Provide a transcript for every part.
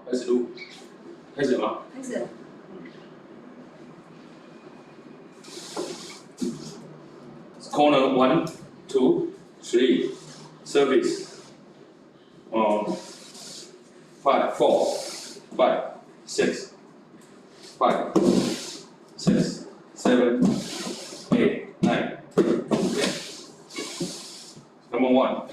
开始录，开始吗？开始。Corner 1, 2, 3, surface. 5, 4, 5, 6, 5, 6, 7, 8, 9, 10. Number 1.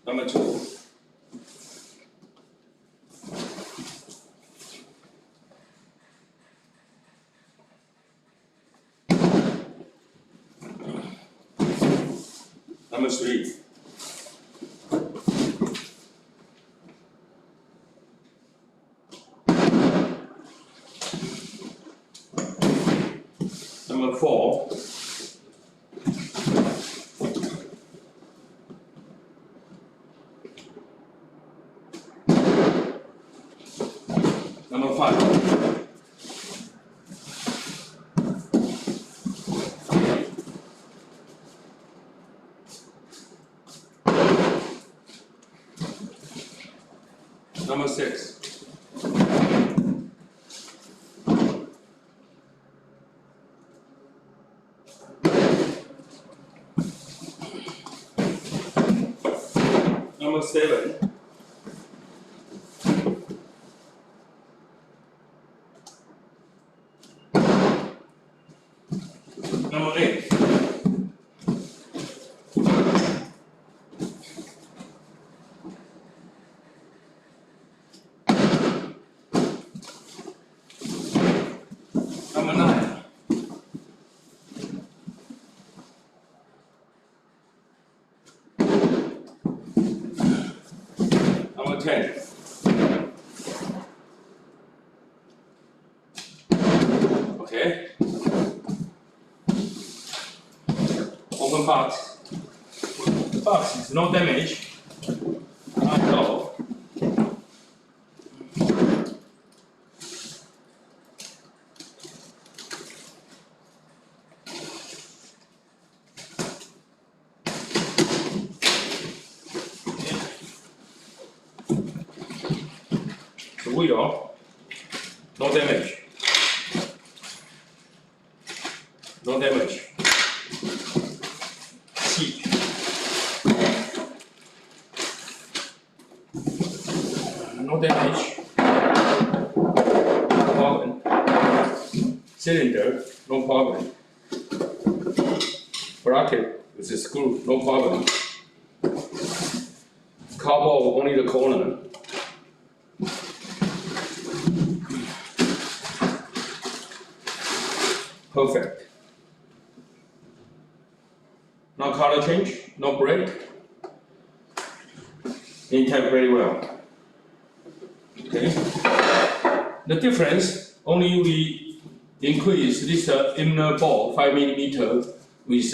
Number 2. Number 3. Number 4. Number 5. Number 6. Number 7. Number 8. Number 9. Number 10. Okay. Open box. The box is no damage at all. The wheel, no damage. No damage. Seat. No damage. No problem. Cylinder, no problem. Bracket with the screw, no problem. Cardboard, only the corner. Perfect. No color change, no break. Intact very well. Okay. The difference, only we increase this inner ball 5 mm with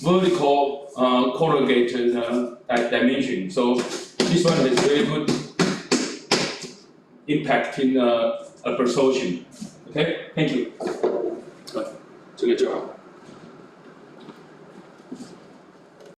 vertical corrugated dimension. So this one has very good impact in absorption. Okay, thank you. 这个就好。